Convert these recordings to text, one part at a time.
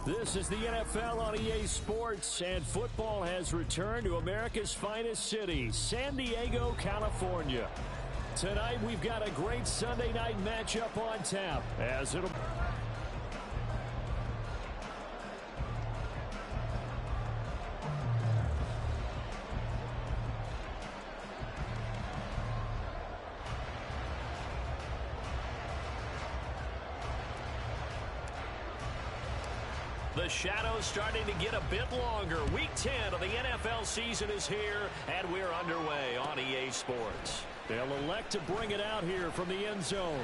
This is the NFL on EA Sports, and football has returned to America's finest city, San Diego, California. Tonight, we've got a great Sunday night matchup on tap, as it'll... The shadow's starting to get a bit longer. Week 10 of the NFL season is here, and we're underway on EA Sports. They'll elect to bring it out here from the end zone.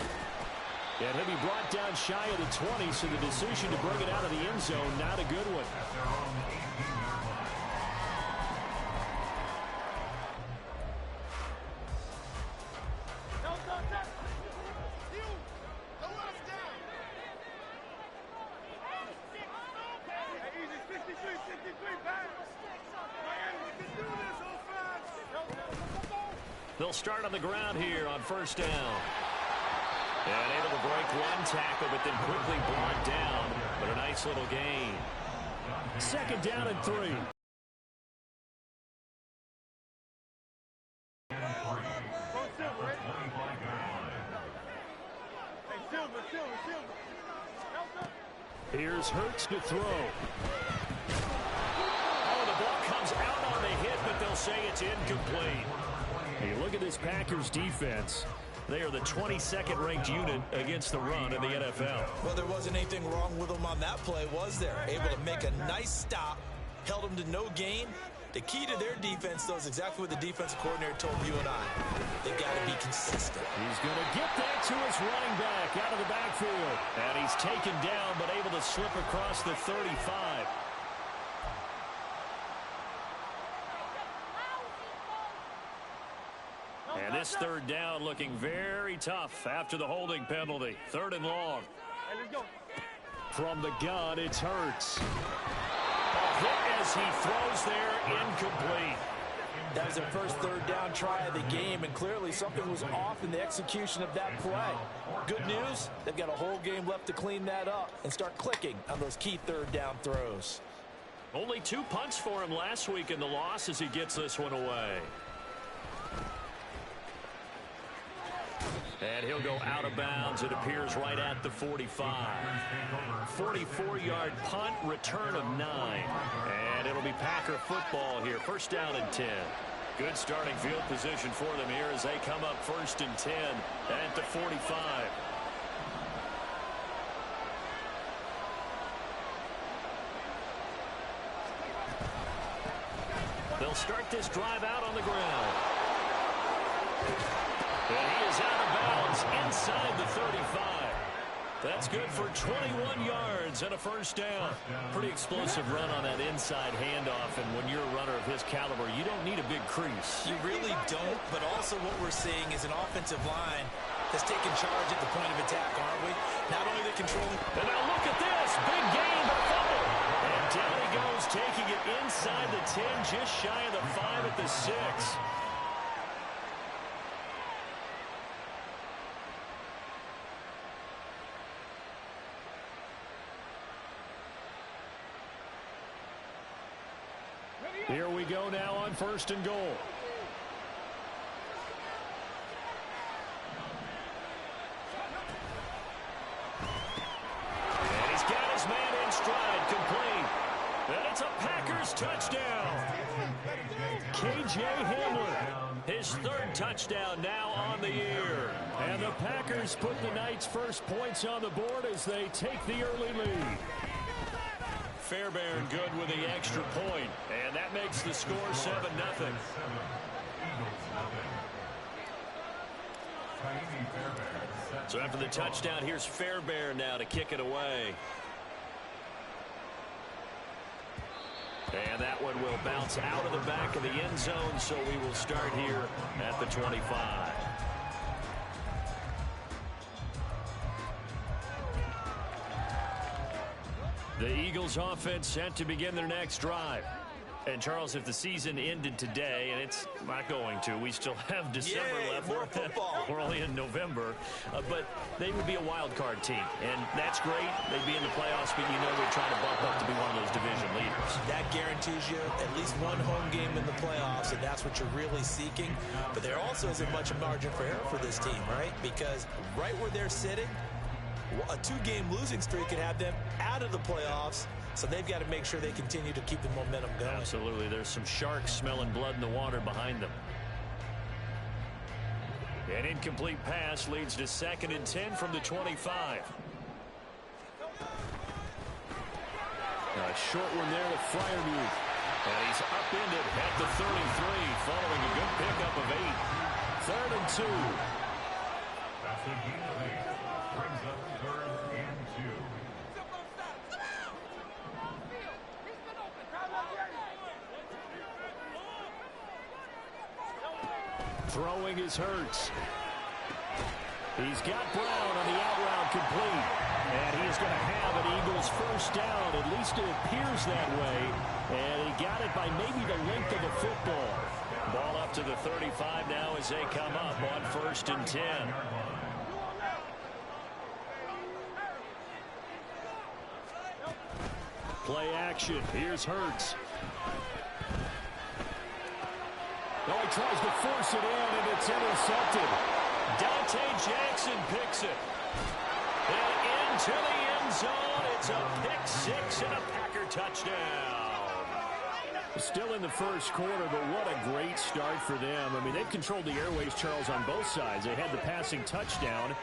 And he'll be brought down shy of the 20, so the decision to bring it out of the end zone, not a good one. They'll start on the ground here on first down. And able to break one tackle, but then quickly brought down. But a nice little gain. Second down and 3. Here's Hurts to throw. Oh, the ball comes out on the hit, but they'll say it's incomplete. Hey, look at this Packers defense. They are the 22nd ranked unit against the run in the NFL. Well, there wasn't anything wrong with them on that play, was there? Able to make a nice stop, held them to no gain. The key to their defense, though, is exactly what the defensive coordinator told you and I. They've got to be consistent. He's going to get that to his running back out of the backfield. And he's taken down, but able to slip across the 35. And this third down looking very tough after the holding penalty. Third and long. Hey, let's go. From the gun, it's Hurts. A hit as he throws there, incomplete. That was their first third down try of the game, and clearly something was off in the execution of that play. Good news, they've got a whole game left to clean that up and start clicking on those key third down throws. Only 2 punts for him last week in the loss as he gets this one away. And he'll go out of bounds, it appears, right at the 45. 44-yard punt, return of 9. And it'll be Packer football here. First down and 10. Good starting field position for them here as they come up first and 10 at the 45. They'll start this drive out on the ground. And he is out of bounds inside the 35. That's good for 21 yards and a first down. Pretty explosive run on that inside handoff, and when you're a runner of his caliber, you don't need a big crease. You really don't, but also what we're seeing is an offensive line that's taking charge at the point of attack, aren't we? Not only the controlling... And now look at this. Big gain, but fumble. And down he goes, taking it inside the 10, just shy of the 5 at the 6. Here we go now on first and goal. And he's got his man in stride, complete. And it's a Packers touchdown. K.J. Hamler. His third touchdown now on the year. And the Packers put the Knights' first points on the board as they take the early lead. Fairbairn good with the extra point, and that makes the score 7-0. So after the touchdown, here's Fairbairn now to kick it away. And that one will bounce out of the back of the end zone, so we will start here at the 25. The Eagles offense set to begin their next drive. And, Charles, if the season ended today, and it's not going to, we still have December left. More football. We're only in November. But they would be a wild card team. And that's great. They'd be in the playoffs, but you know they're trying to bump up to be one of those division leaders. That guarantees you at least one home game in the playoffs, and that's what you're really seeking. But there also isn't much margin for error for this team, right? Because right where they're sitting, a 2-game losing streak could have them out of the playoffs. So they've got to make sure they continue to keep the momentum going. Absolutely. There's some sharks smelling blood in the water behind them. An incomplete pass leads to 2nd and 10 from the 25. A short one there to Freiermuth. And he's upended at the 33 following a good pickup of 8. 3rd and 2. Brings up 3rd and 2. Throwing is Hurts. He's got Brown on the out route complete. And he's going to have an Eagles first down. At least it appears that way. And he got it by maybe the length of the football. Ball up to the 35 now as they come up on 1st and 10. Play action. Here's Hurts. Oh, he tries to force it in, and it's intercepted. Dante Jackson picks it. And into the end zone. It's a pick 6 and a Packer touchdown. Still in the first quarter, but what a great start for them. I mean, they've controlled the airways, Charles, on both sides. They had the passing touchdown.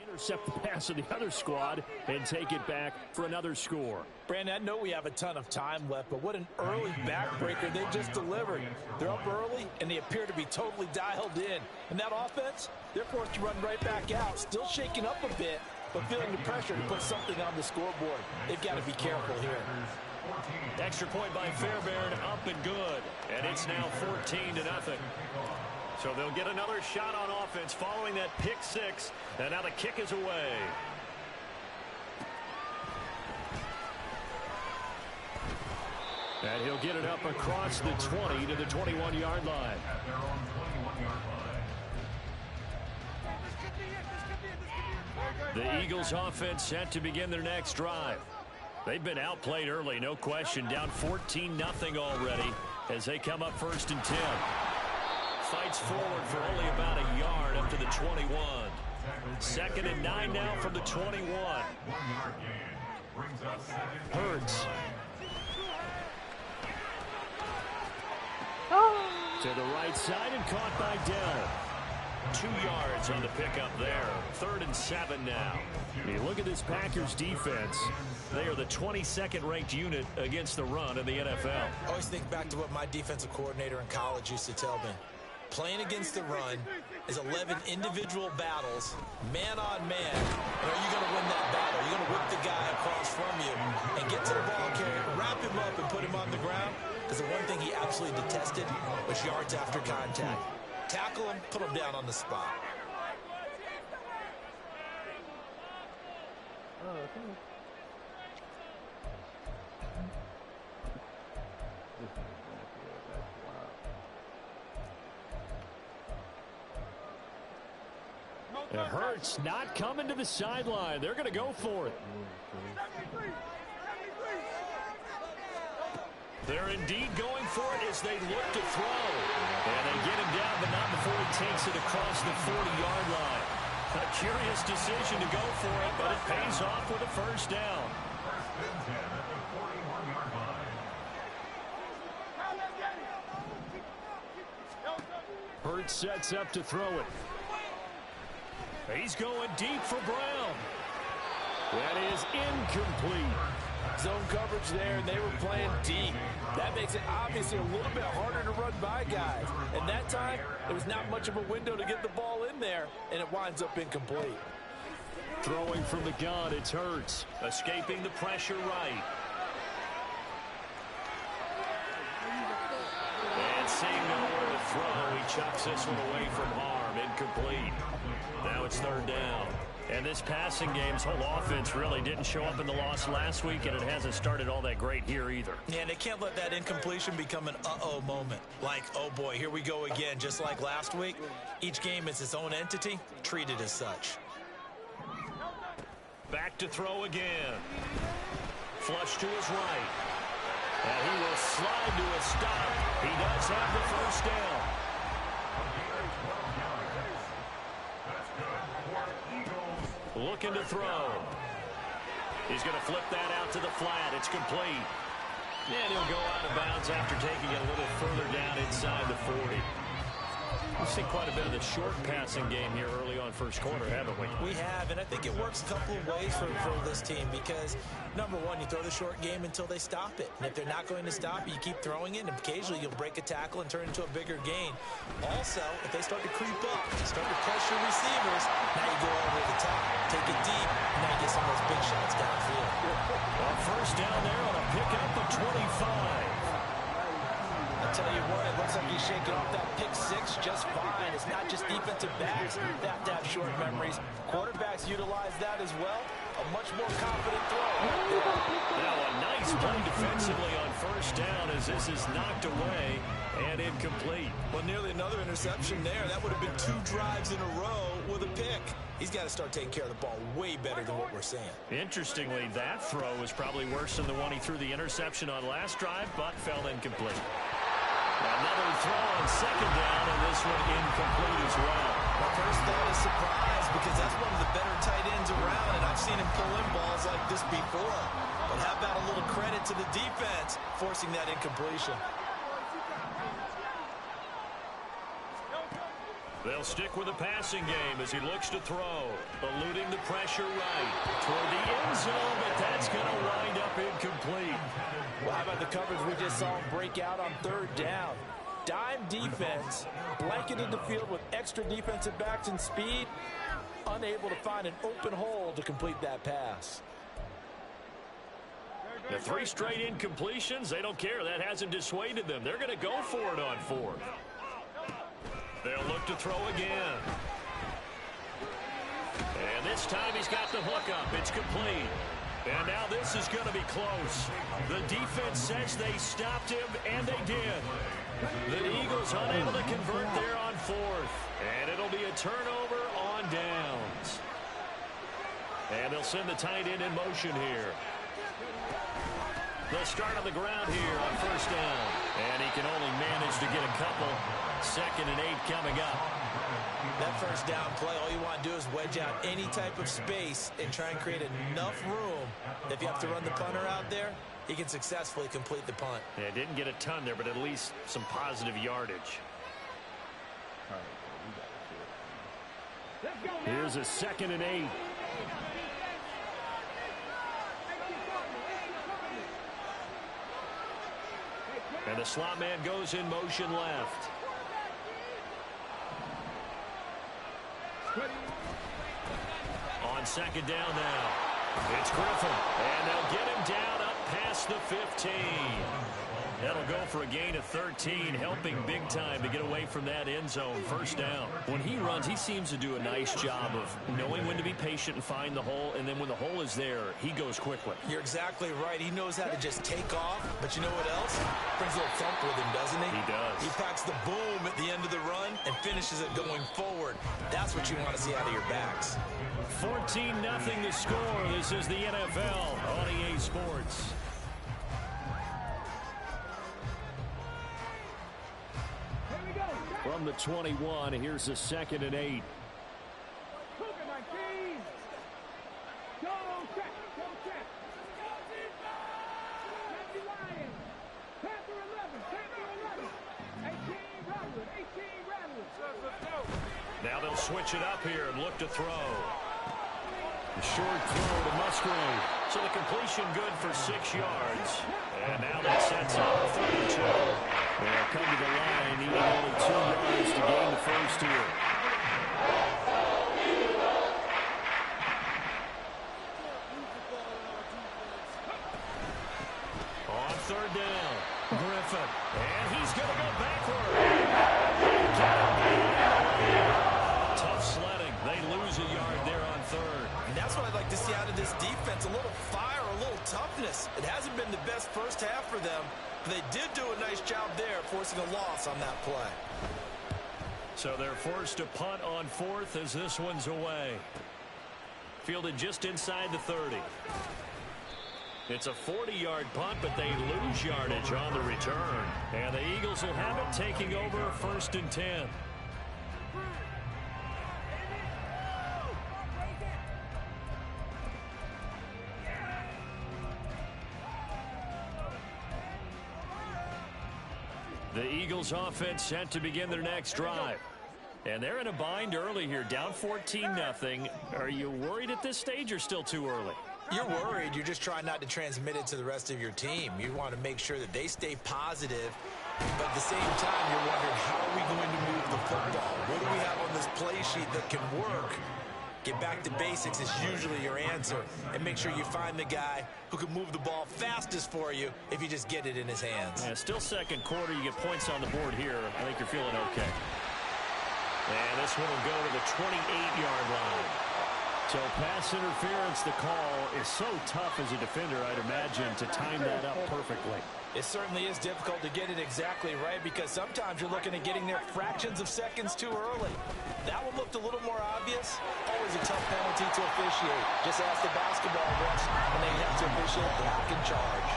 Intercept the pass of the other squad and take it back for another score. Brandon, I know we have a ton of time left, but what an early backbreaker they just delivered. They're up early, and they appear to be totally dialed in. And that offense, they're forced to run right back out, still shaking up a bit, but feeling the pressure to put something on the scoreboard. They've got to be careful here. Extra point by Fairbairn, up and good. And it's now 14-0. So they'll get another shot on offense following that pick 6. And now the kick is away. And he'll get it up across the 20 to the 21-yard line. At their own 21-yard line. The Eagles offense set to begin their next drive. They've been outplayed early, no question. Down 14-0 already as they come up 1st and 10. Fights forward for only about a yard up to the 21. 2nd and 9 now from the 21. 1-yard gain. Brings up 2nd. Hurts. To the right side and caught by Dell. 2 yards on the pickup there. 3rd and 7 now. You look at this Packers defense. They are the 22nd ranked unit against the run in the NFL. I always think back to what my defensive coordinator in college used to tell me. Playing against the run is 11 individual battles, man on man. And are you going to win that battle? Are you going to whip the guy across from you and get to the ball carrier, wrap him up, and put him on the ground? Because the one thing he absolutely detested was yards after contact. Tackle him, put him down on the spot. It hurts not coming to the sideline. They're going to go for it. They're indeed going for it as they look to throw. And they get him down, but not before he takes it across the 40-yard line. A curious decision to go for it, but it pays off with a first down. 1st and 10 at the 41-yard line. Hurts sets up to throw it. He's going deep for Brown. That is incomplete. Zone coverage there, and they were playing deep. That makes it obviously a little bit harder to run by guys. And that time, there was not much of a window to get the ball in there, and it winds up incomplete. Throwing from the gun, it's Hurts. Escaping the pressure right. And seeing nowhere to throw, he chucks this one away from harm. Incomplete. Now it's third down. And this passing game's whole offense really didn't show up in the loss last week, and it hasn't started all that great here either. Yeah, and they can't let that incompletion become an uh-oh moment. Like, oh boy, here we go again, just like last week. Each game is its own entity, treated as such. Back to throw again. Flush to his right. And he will slide to a stop. He does have the first down. Looking to throw. He's going to flip that out to the flat. It's complete. And he'll go out of bounds after taking it a little further down inside the 40. We've seen quite a bit of the short passing game here early on first quarter, haven't we? We have, and I think it works a couple of ways for this team because, number one, you throw the short game until they stop it. And if they're not going to stop it, you keep throwing it, and occasionally you'll break a tackle and turn it into a bigger gain. Also, if they start to creep up, start to pressure receivers, now you go over the top, take it deep, and now you get some of those big shots downfield. Well, first down there on a pickup of 25. I'll tell you what, it looks like he's shaking off that pick six just fine. It's not just defensive backs that have to have short memories. Quarterbacks utilize that as well. A much more confident throw. Now a nice play defensively on first down as this is knocked away and incomplete. Well, nearly another interception there. That would have been 2 drives in a row with a pick. He's got to start taking care of the ball way better than what we're seeing. Interestingly, that throw was probably worse than the one he threw the interception on last drive, but fell incomplete. Another throw on second down, and this one incomplete as well. My first thought is surprise because that's one of the better tight ends around, and I've seen him pull in balls like this before. But how about a little credit to the defense forcing that incompletion? They'll stick with the passing game as he looks to throw. Eluding the pressure right. Toward the end zone, but that's going to wind up incomplete. Well, how about the coverage we just saw him break out on third down? Dime defense, blanketed the field with extra defensive backs and speed, unable to find an open hole to complete that pass. The 3 straight incompletions, they don't care. That hasn't dissuaded them. They're going to go for it on fourth. They'll look to throw again. And this time he's got the hook up. It's complete. And now this is going to be close. The defense says they stopped him, and they did. The Eagles unable to convert there on fourth. And it'll be a turnover on downs. And they'll send the tight end in motion here. They'll start on the ground here on first down. And he can only manage to get a couple. 2nd and 8 coming up. That first down play, all you want to do is wedge out any type of space and try and create enough room. If you have to run the punter out there, he can successfully complete the punt. Yeah, didn't get a ton there, but at least some positive yardage. Here's a 2nd and 8. And the slot man goes in motion left. On second down now. It's Griffin. And they'll get him down up past the 15. That'll go for a gain of 13, helping big time to get away from that end zone. First down. When he runs, he seems to do a nice job of knowing when to be patient and find the hole, and then when the hole is there, he goes quickly. You're exactly right. He knows how to just take off, but you know what else? Brings a little thump with him, doesn't he? He does. He packs the boom at the end of the run and finishes it going forward. That's what you want to see out of your backs. 14-0 the score. This is the NFL on EA Sports. From the 21, here's a 2nd and 8. Now they'll switch it up here and look to throw. Short throw to Musgrave. So the completion good for 6 yards. And now that sets up 32. They'll come to the line, needing only 2 yards to gain the first here. On third down, Griffin. And he's going to go backward. Tough sledding. They lose a yard there on third. And that's what I'd like to see out of this defense. A little fire, a little toughness. It hasn't been the best first half for them, but they did do a nice job there, forcing a loss on that play. So they're forced to punt on fourth as this one's away. Fielded just inside the 30. It's a 40-yard punt, but they lose yardage on the return. And the Eagles will have it taking over 1st and 10. The Eagles offense set to begin their next drive. And they're in a bind early here, down 14-0. Are you worried at this stage or still too early? You're worried. You're just trying not to transmit it to the rest of your team. You want to make sure that they stay positive, but at the same time, you're wondering, how are we going to move the football? What do we have on this play sheet that can work? Get back to basics is usually your answer, and make sure you find the guy who can move the ball fastest for you if you just get it in his hands. Yeah, still second quarter. You get points on the board here. I think you're feeling okay. And this one will go to the 28-yard line. So pass interference, the call is so tough as a defender, I'd imagine, to time that up perfectly. It certainly is difficult to get it exactly right, because sometimes you're looking at getting there fractions of seconds too early. That one looked a little more obvious. Always a tough penalty to officiate. Just ask the basketball refs when they have to officiate back in charge.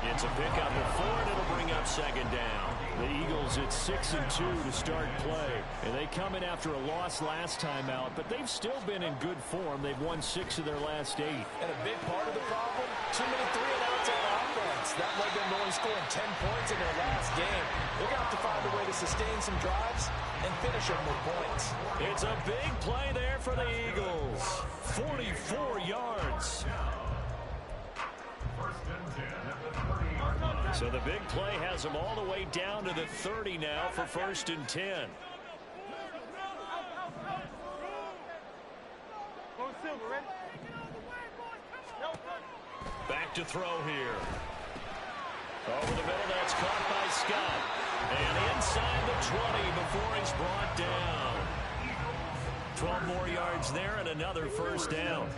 It's a pickup of 4, and it'll bring up 2nd down. The Eagles at 6-2 to start play. And they come in after a loss last time out, but they've still been in good form. They've won 6 of their last 8. And a big part of the problem, too many 3-and-outs on offense. That led them to only scoring 10 points in their last game. They're going to have to find a way to sustain some drives and finish them with points. It's a big play there for the Eagles. 44 yards. So the big play has them all the way down to the 30 now for 1st and 10. Back to throw here. Over the middle, that's caught by Scott. And inside the 20 before he's brought down. 12 more yards there and another 1st down.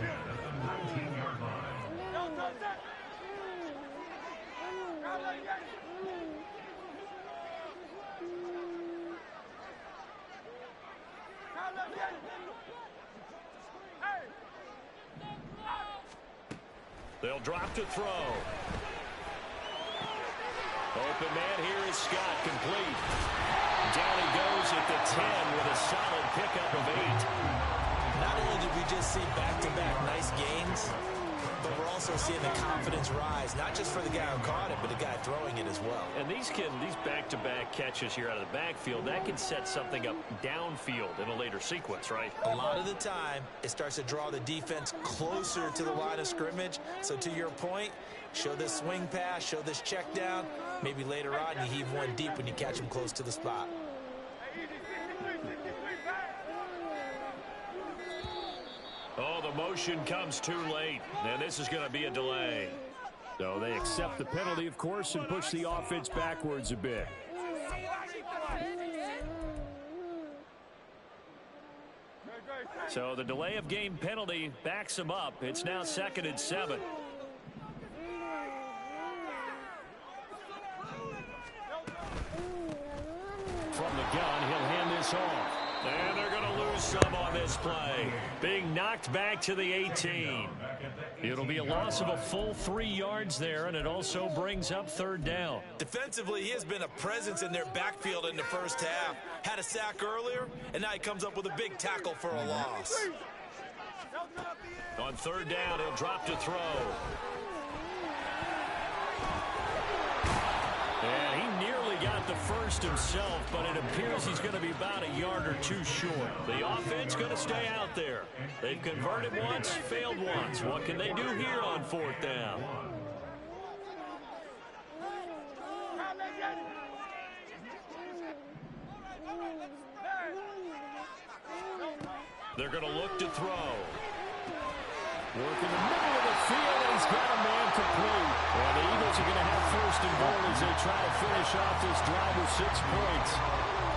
They'll drop to throw. Open man here is Scott, complete. Down he goes at the 10 with a solid pickup of 8. Not only did we just see back-to-back nice gains, but we're also seeing the confidence rise, not just for the guy who caught it, but the guy throwing it as well. And these back-to-back catches here out of the backfield, that can set something up downfield in a later sequence, right? A lot of the time, it starts to draw the defense closer to the line of scrimmage. So to your point, show this swing pass, show this check down. Maybe later on you heave one deep when you catch him close to the spot. Oh, the motion comes too late. And this is going to be a delay. So they accept the penalty, of course, and push the offense backwards a bit. So the delay of game penalty backs him up. It's now 2nd and 7. From the gun, he'll hand this off. And they're going to lose some on this play. Being knocked back to the 18. It'll be a loss of a full 3 yards there, and it also brings up 3rd down. Defensively, he has been a presence in their backfield in the first half. Had a sack earlier, and now he comes up with a big tackle for a loss. On 3rd down, he'll drop to throw. And he nearly got the 1st first himself, but it appears he's going to be about a yard or two short. The offense going to stay out there. They've converted once, failed once. What can they do here on fourth down? They're going to look to throw. Work in the middle of the field, and he's got a man complete. Well, the Eagles are going to have first and goal as they try to finish off this drive with 6 points.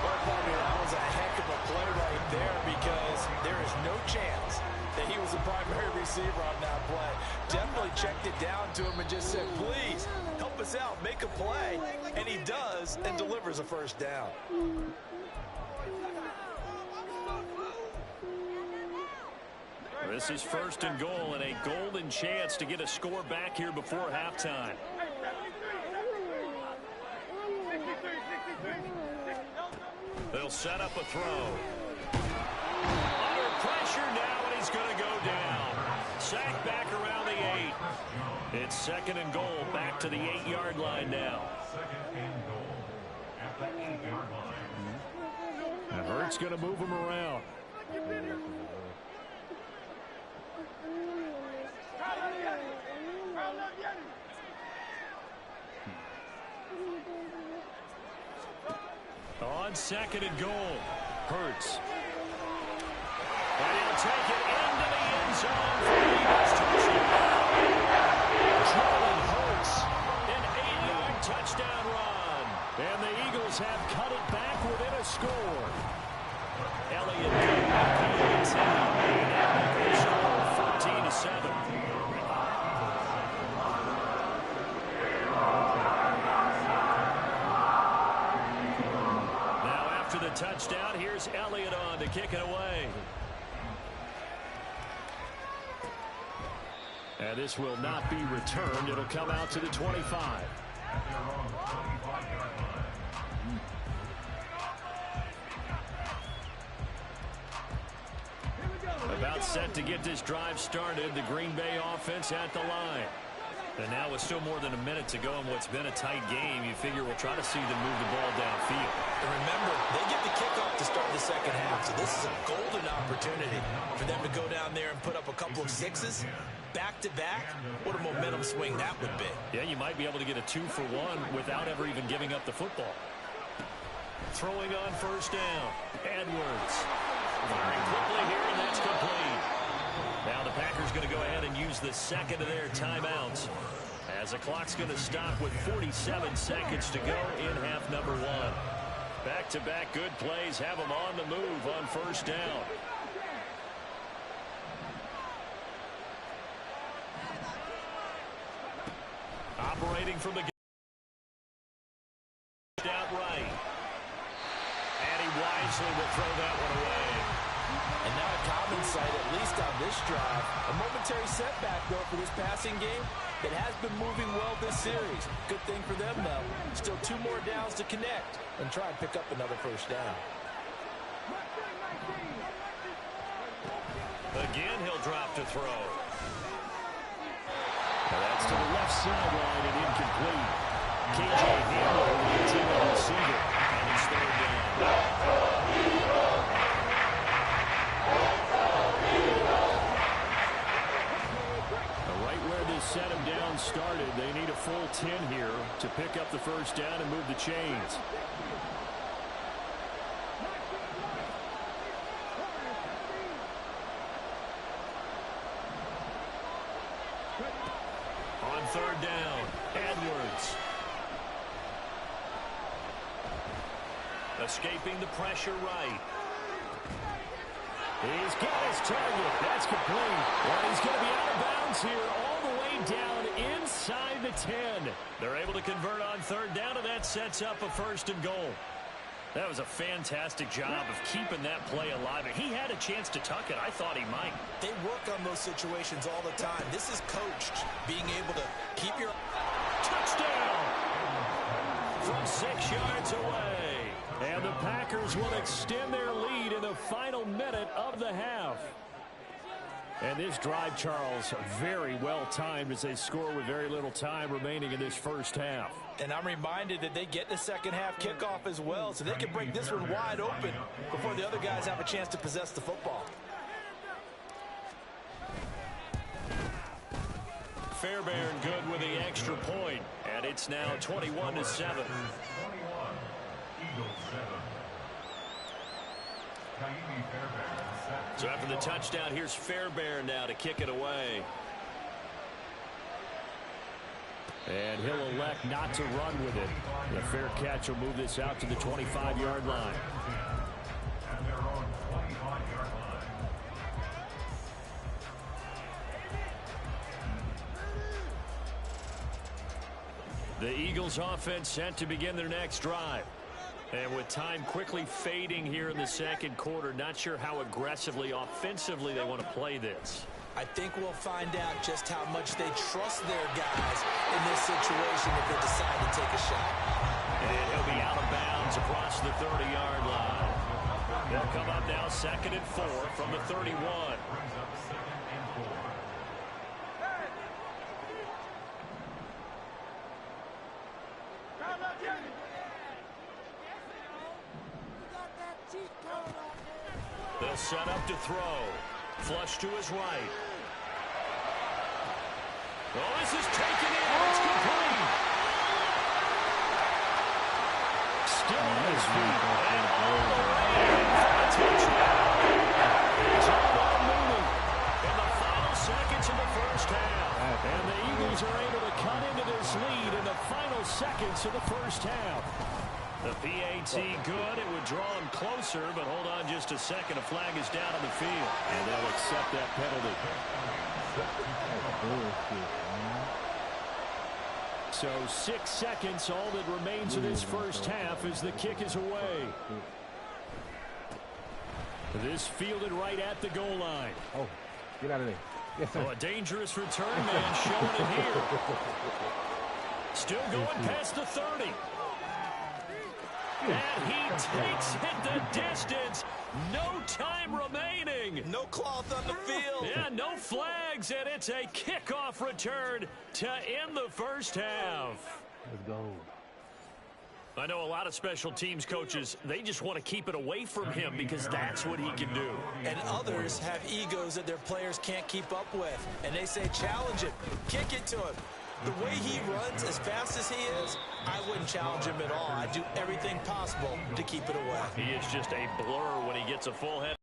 Well, that was a heck of a play right there because there is no chance that he was the primary receiver on that play. Definitely checked it down to him and just said, please, help us out, make a play. And he does and delivers a first down. This is first and goal and a golden chance to get a score back here before halftime. They'll set up a throw. Under pressure now, and he's going to go down. Sacked back around the 8. It's second and goal, back to the 8-yard line now. Second and goal at the 8-yard line. And Hurts going to move him around. On second and goal, Hurts. And he'll take it into the end zone for the Eagles touchdown. Jalen Hurts, an 8-yard touchdown run. And the Eagles have cut it back within a score. Elliott WK10. And the score 14-7. The touchdown. Here's Elliott on to kick it away. And this will not be returned. It'll come out to the 25. About set to get this drive started. The Green Bay offense at the line. And now with still more than a minute to go in what's been a tight game, you figure we'll try to see them move the ball downfield. And remember, they get the kickoff to start the second half, so this is a golden opportunity for them to go down there and put up a couple of sixes back-to-back. What a momentum swing that would be. Yeah, you might be able to get a 2-for-1 without ever even giving up the football. Throwing on first down. Edwards. Firing quickly here, and that's complete. Now the Packers going to go ahead and use the second of their timeouts as the clock's going to stop with 47 seconds to go in half number 1. Back-to-back good plays have them on the move on first down. Operating from the outright. And he wisely will throw that one away. And not a common sight, at least on this drive. A momentary setback, though, for this passing game. It has been moving well this series. Good thing for them, though. Still 2 more downs to connect and try and pick up another first down. Again, he'll drop to throw. Now that's to the left sideline and incomplete. KJ Hamler, the intended receiver, and he's third down. Set him down started. They need a full 10 here to pick up the first down and move the chains. On third down, Edwards. Escaping the pressure right. He's got his target. That's complete. And he's going to be out of bounds here all the way down inside the 10. They're able to convert on third down, and that sets up a first and goal. That was a fantastic job of keeping that play alive. He had a chance to tuck it. I thought he might. They work on those situations all the time. This is coached, being able to keep your... Touchdown! From 6 yards away. And the Packers will extend their lead in the final minute of the half. And this drive, Charles, very well timed as they score with very little time remaining in this first half. And I'm reminded that they get the second half kickoff as well, so they can break this one wide open before the other guys have a chance to possess the football. Fairbairn good with the extra point, and it's now 21-7. So after the touchdown, here's Fairbairn now to kick it away. And he'll elect not to run with it. The fair catch will move this out to the 25-yard line. And they're on 25-yard line. The Eagles offense set to begin their next drive. And with time quickly fading here in the second quarter, not sure how aggressively, offensively they want to play this. I think we'll find out just how much they trust their guys in this situation if they decide to take a shot. And he'll be out of bounds across the 30-yard line. They'll come up now 2nd and 4 from the 31. Brings up 2nd and 4. They'll set up to throw. Flush to his right. Oh, this is taken in. It's complete. Still on his feet. And all the way for a touchdown. It's all moving in the final seconds of the first half. And the Eagles are able to cut into this lead in the final seconds of the first half. The PAT good. It would draw him closer, but hold on just a second. A flag is down on the field. And they'll accept that penalty. So 6 seconds, all that remains of this first half as the kick is away. This fielded right at the goal line. Oh, get out of there. Yes, sir. Oh, a dangerous return man showing it here. Still going past the 30. And he takes it the distance. No time remaining. No cloth on the field. Yeah, no flags, and it's a kickoff return to end the first half. Let's go. I know a lot of special teams coaches, they just want to keep it away from him because that's what he can do. And others have egos that their players can't keep up with. And they say, challenge him, kick it to him. The way he runs as fast as he is, I wouldn't challenge him at all. I'd do everything possible to keep it away. He is just a blur when he gets a full head.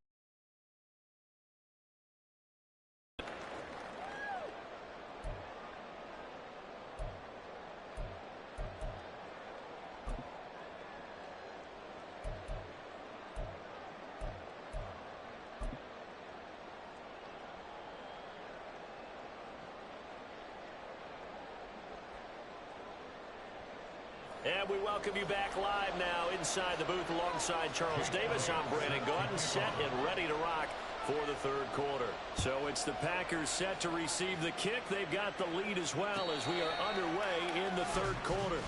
And we welcome you back live now inside the booth alongside Charles Davis. I'm Brandon Gaudin, set and ready to rock for the third quarter. So it's the Packers set to receive the kick. They've got the lead as well as we are underway in the third quarter.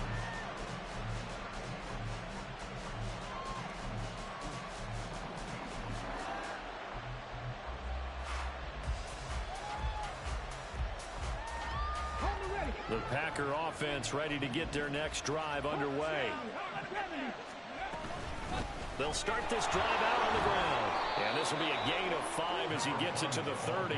The Packer offense ready to get their next drive underway. They'll start this drive out on the ground. And this will be a gain of 5 as he gets it to the 30.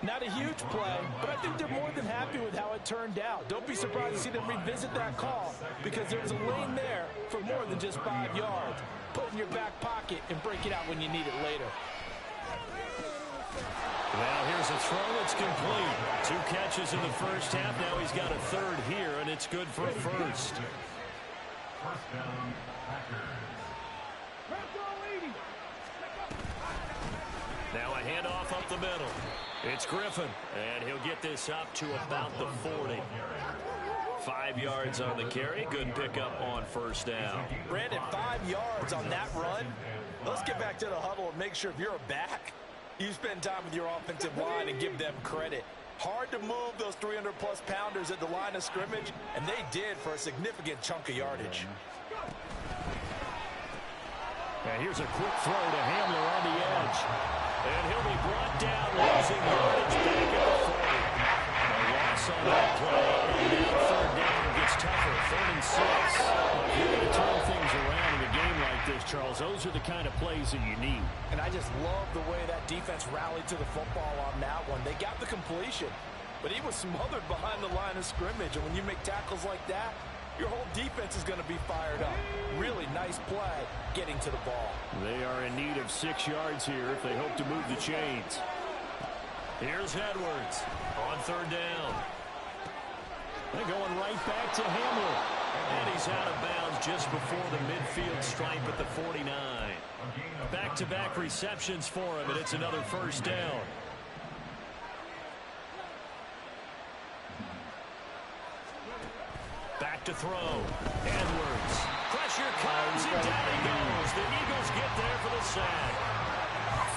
Not a huge play, but I think they're more than happy with how it turned out. Don't be surprised to see them revisit that call because there was a lane there for more than just 5 yards. Put it in your back pocket and break it out when you need it later. Now here's a throw that's complete. 2 catches in the first half. Now he's got a third here, and it's good for a first. First down, Packers. Now a handoff up the middle. It's Griffin, and he'll get this up to about the 40. 5 yards on the carry. Good pickup on first down. Brandon, 5 yards on that run. Let's get back to the huddle and make sure if you're a back, you spend time with your offensive line and give them credit. Hard to move those 300-plus pounders at the line of scrimmage, and they did for a significant chunk of yardage. And here's a quick throw to Hamler on the edge. And he'll be brought down, losing yardage back at the 40. A loss on that play, and now third down gets tougher, 3rd and 6. Well, if you're going to turn things around in a game like this, Charles, those are the kind of plays that you need. And I just love the way that defense rallied to the football on that one. They got the completion, but he was smothered behind the line of scrimmage. And when you make tackles like that, your whole defense is going to be fired up. Really nice play getting to the ball. They are in need of 6 yards here if they hope to move the chains. Here's Edwards on 3rd down. They're going right back to Hamler. And he's out of bounds just before the midfield stripe at the 49. Back-to-back receptions for him, and it's another 1st down. Back to throw. Edwards. Pressure comes, and down he goes. The Eagles get there for the sack.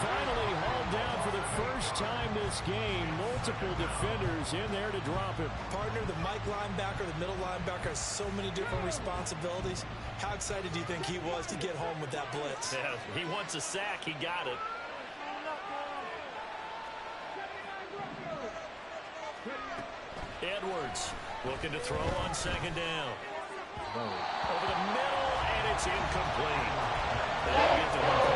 Finally hauled down for the first time this game. Multiple defenders in there to drop him. Partner, the Mike linebacker, the middle linebacker has so many different responsibilities. How excited do you think he was to get home with that blitz? Yeah, he wants a sack. He got it. Edwards looking to throw on 2nd down. Over the middle, and it's incomplete. They'll get to how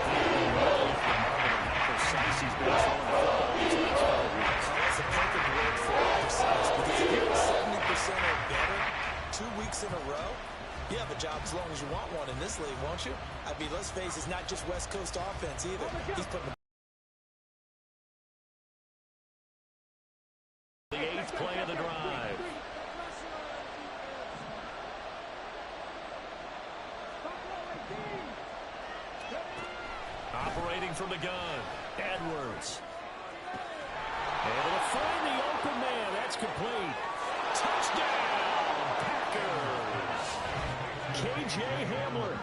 precise he's been throwing the football these last couple weeks. That's a perfect word for it, precise. Because if you're 70% or better 2 weeks in a row, you have a job as long as you want one in this league, won't you? I mean, let's face it, it's not just West Coast offense either. He's putting the 8th play of the drive. Operating from the gun, Edwards. Able to find the open man. That's complete. Touchdown, Packers. K.J. Hamler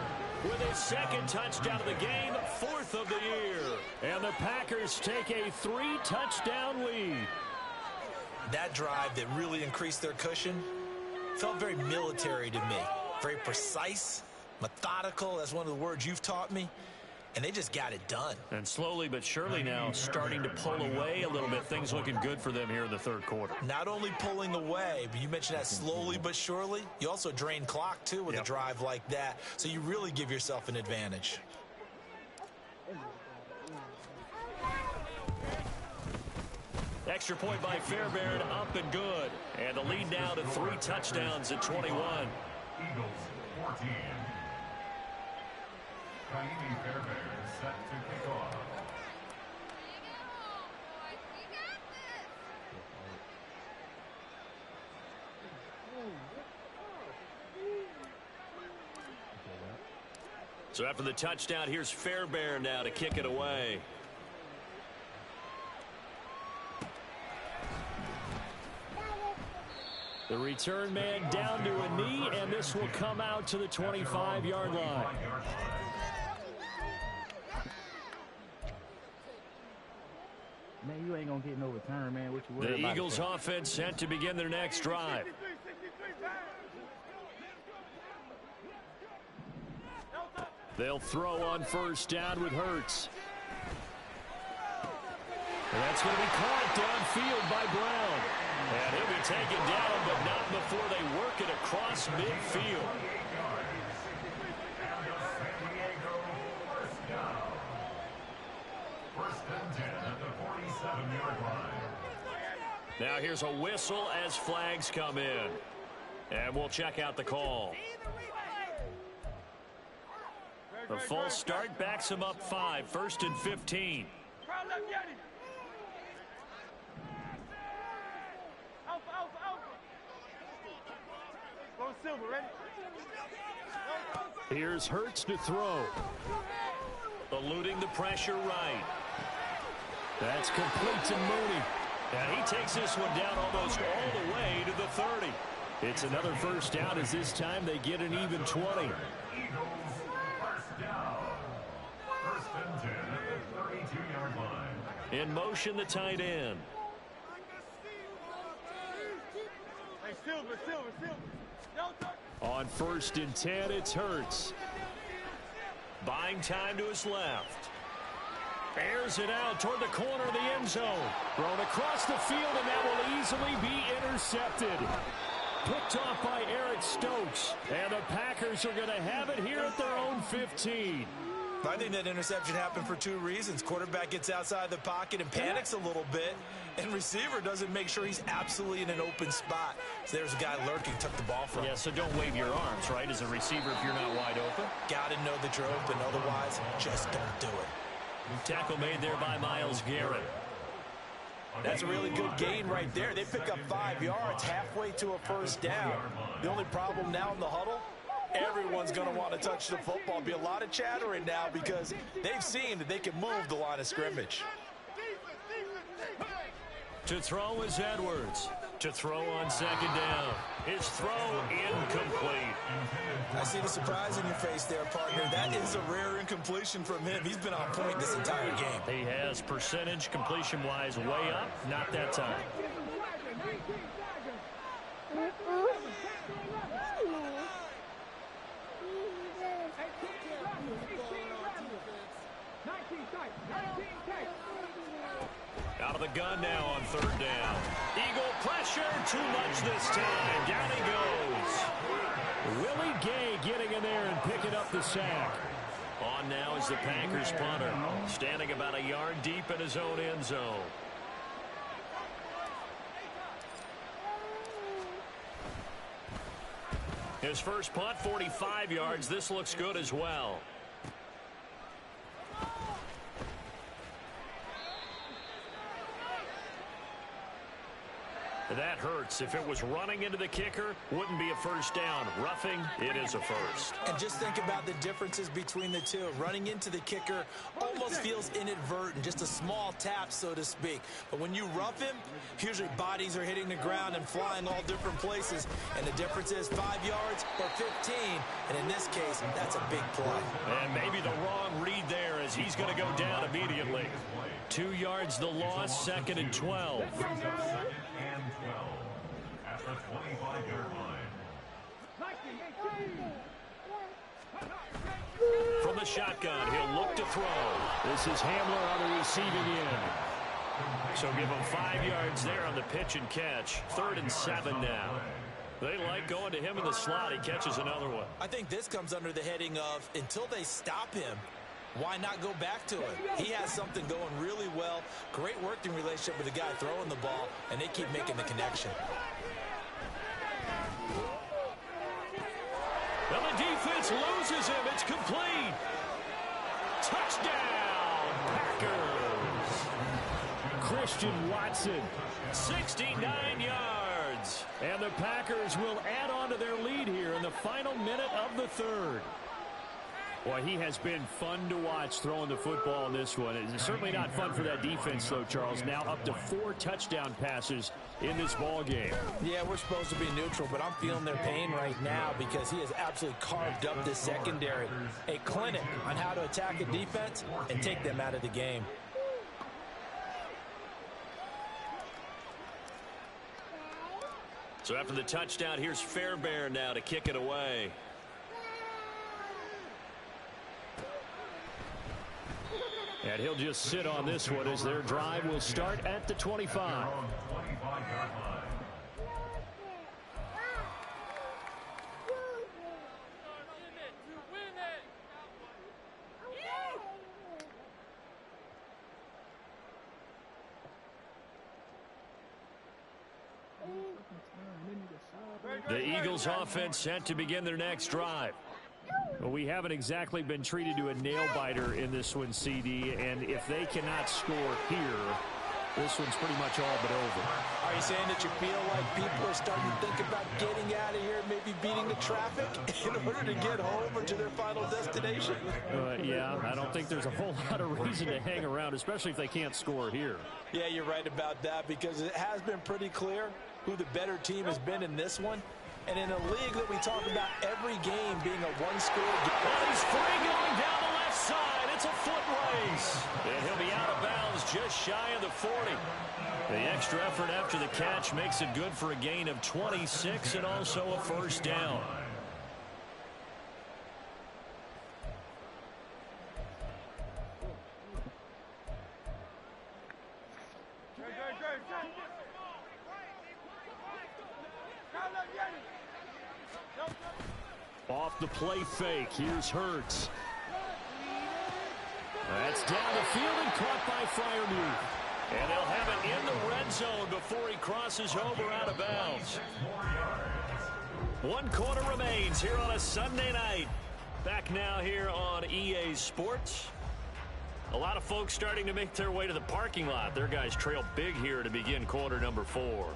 With his 2nd touchdown of the game, 4th of the year. And the Packers take a 3-touchdown lead. that drive that really increased their cushion felt very military to me. Very precise, methodical. That's one of the words you've taught me. And they just got it done. And slowly but surely now starting to pull away a little bit. Things looking good for them here in the 3rd quarter. Not only pulling away, but you mentioned that slowly but surely. You also drain clock, too, with a drive like that. So you really give yourself an advantage. Extra point by Fairbairn, up and good. And the lead now to 3 touchdowns at 21. Eagles 14. Kaimi Fairbairn set to kick off. So after the touchdown, here's Fairbairn now to kick it away. The return man down to a knee, and this will come out to the 25-yard line. Man, you ain't gonna get no return, man. What you worried The about? Eagles offense set to begin their next drive. They'll throw on 1st down with Hurts. And that's going to be caught downfield by Brown. And he'll be taken down, but not before they work it across midfield. First and 10 at the 47-yard line. Now here's a whistle as flags come in. And we'll check out the call. The false start backs him up 5, 1st and 15. Here's Hurts to throw. Eluding the pressure right. That's complete to Mooney. And he takes this one down almost all the way to the 30. It's another 1st down as this time they get an even 20. Eagles first down. First and 10 at the 32-yard line. In motion, the tight end. On 1st and 10, it's Hurts. Buying time to his left. Airs it out toward the corner of the end zone. Thrown across the field, and that will easily be intercepted. Picked off by Eric Stokes. And the Packers are going to have it here at their own 15. I think that interception happened for two reasons. Quarterback gets outside the pocket and panics a little bit, and receiver doesn't make sure he's absolutely in an open spot. So there's a guy lurking, took the ball from him. Yeah, so don't wave your arms, right, as a receiver if you're not wide open. Got to know that you're open. Otherwise, just don't do it. Tackle made there by Myles Garrett. That's a really good gain right there. They pick up 5 yards halfway to a first down. The only problem now in the huddle, everyone's going to want to touch the football. Be a lot of chattering now because they've seen that they can move the line of scrimmage. To throw is Edwards. To throw on second down. His throw incomplete. I see the surprise in your face there, partner. That is a rare incompletion from him. He's been on point this entire game. He has percentage completion-wise way up. Not that time. Out of the gun now on third down. Eagle pressure, too much this time. Down he goes. Willie Gay getting in there and picking up the sack. On now is the Packers punter, standing about a yard deep in his own end zone. His first punt, 45 yards. This looks good as well. That hurts. If it was running into the kicker, wouldn't be a first down. Roughing, it is a first. And just think about the differences between the two. Running into the kicker almost feels inadvertent, just a small tap, so to speak. But when you rough him, usually bodies are hitting the ground and flying all different places. And the difference is 5 yards or 15. And in this case, that's a big play. And maybe the wrong read there as he's going to go down immediately. 2 yards the loss, second and 12. Second and 12 at the 25-yard line. From the shotgun, he'll look to throw. This is Hamler on the receiving end. So give him 5 yards there on the pitch and catch. 3rd and 7 now. They like going to him in the slot. He catches another one. I think this comes under the heading of until they stop him, why not go back to it? He has something going really well. Great working relationship with the guy throwing the ball, and they keep making the connection. Well, the defense loses him. It's complete. Touchdown, Packers. Christian Watson. 69 yards. And the Packers will add on to their lead here in the final minute of the third. Boy, he has been fun to watch throwing the football in this one. It's certainly not fun for that defense, though, Charles. Now up to 4 touchdown passes in this ball game. Yeah, we're supposed to be neutral, but I'm feeling their pain right now because he has absolutely carved up this secondary. A clinic on how to attack a defense and take them out of the game. So after the touchdown, here's Fairbairn now to kick it away. And he'll just sit on this one as their drive will start at the 25. The Eagles offense set to begin their next drive. Well, we haven't exactly been treated to a nail-biter in this one, CD, and if they cannot score here, this one's pretty much all but over. Are you saying that you feel like people are starting to think about getting out of here, maybe beating the traffic in order to get home or to their final destination? Yeah, I don't think there's a whole lot of reason to hang around, especially if they can't score here. Yeah, you're right about that because it has been pretty clear who the better team has been in this one. And in a league that we talk about every game being a one-score game. Well, he's free going down the left side. It's a foot race. And he'll be out of bounds just shy of the 40. The extra effort after the catch makes it good for a gain of 26 and also a first down. Off the play fake. Here's Hurts. That's down the field and caught by Freiermuth. And they'll have it in the red zone before he crosses over out of bounds. 1 quarter remains here on a Sunday night. Back now here on EA Sports. A lot of folks starting to make their way to the parking lot. Their guys trail big here to begin quarter number 4.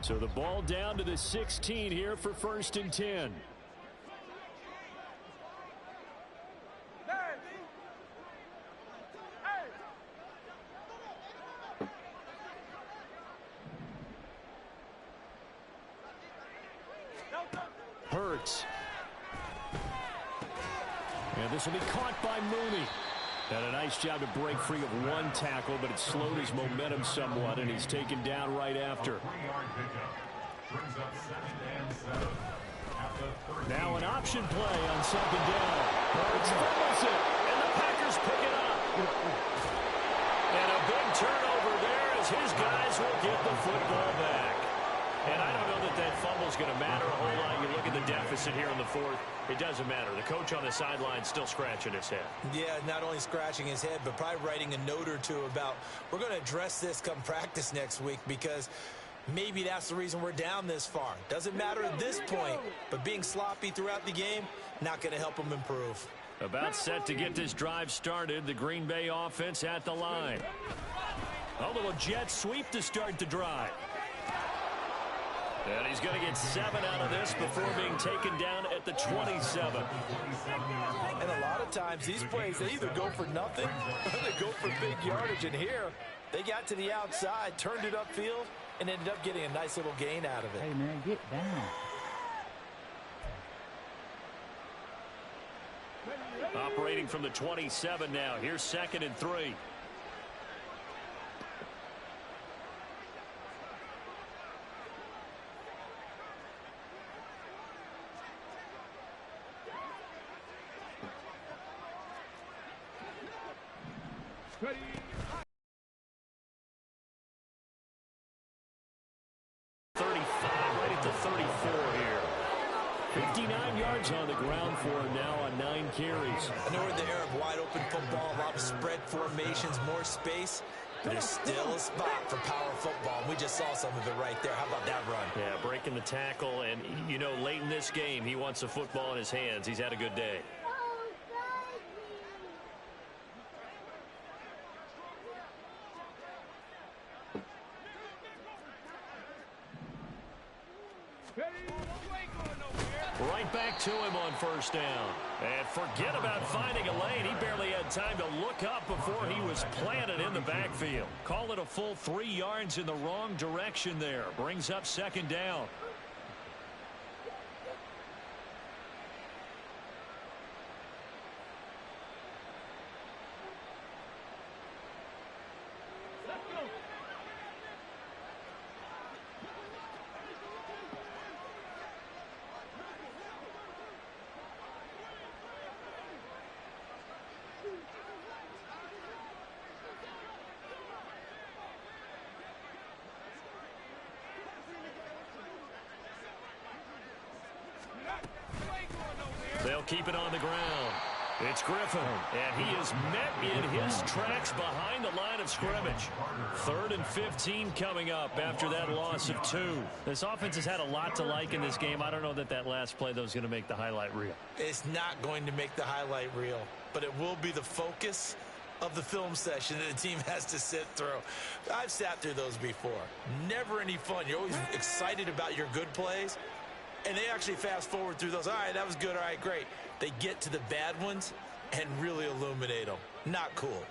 So the ball down to the 16 here for 1st and 10. Hurts. And this will be caught by Mooney. And a nice job to break free of 1 tackle, but it slowed his momentum somewhat, and he's taken down right after. Now an option play on 2nd down. Hurts fumbles it, and the Packers pick it up. And a big turnover there as his guys will get the football back. And I don't know that fumble's going to matter a whole lot. You look at the deficit here in the 4th. It doesn't matter. The coach on the sideline still scratching his head. Yeah, not only scratching his head, but probably writing a note or two about we're going to address this come practice next week because maybe that's the reason we're down this far. Doesn't matter at this point, but being sloppy throughout the game, not going to help him improve. About set to get this drive started. The Green Bay offense at the line. A little jet sweep to start the drive. And he's going to get 7 out of this before being taken down at the 27. And a lot of times these plays, they either go for nothing or they go for big yardage. And here, they got to the outside, turned it upfield, and ended up getting a nice little gain out of it. Hey, man, get down. Operating from the 27 now. Here's 2nd and 3. Ready. 35 right at the 34 here. 59 yards on the ground for him now on 9 carries. I know we're in the era of wide open football, a lot of spread formations, more space. But there's still a spot for power football. We just saw some of it right there. How about that run? Yeah, breaking the tackle. And, you know, late in this game, he wants the football in his hands. He's had a good day. Right back to him on 1st down. And forget about finding a lane. He barely had time to look up before he was planted in the backfield. Call it a full 3 yards in the wrong direction there. Brings up 2nd down. They'll keep it on the ground. It's Griffin, and he is met in his tracks behind the line of scrimmage. 3rd and 15 coming up after that loss of 2. This offense has had a lot to like in this game. I don't know that last play, though, is going to make the highlight reel. It's not going to make the highlight reel, but it will be the focus of the film session that the team has to sit through. I've sat through those before. Never any fun. You're always excited about your good plays. And they actually fast forward through those. All right, that was good. All right, great. They get to the bad ones and really illuminate them. Not cool.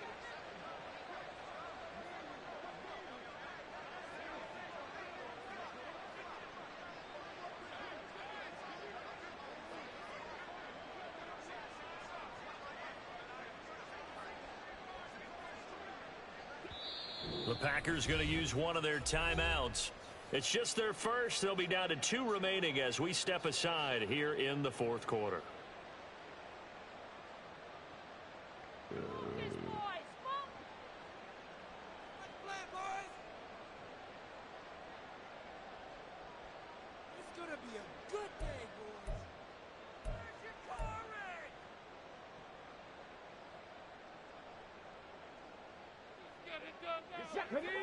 The Packers going to use one of their timeouts. It's just their first. They'll be down to 2 remaining as we step aside here in the 4th quarter.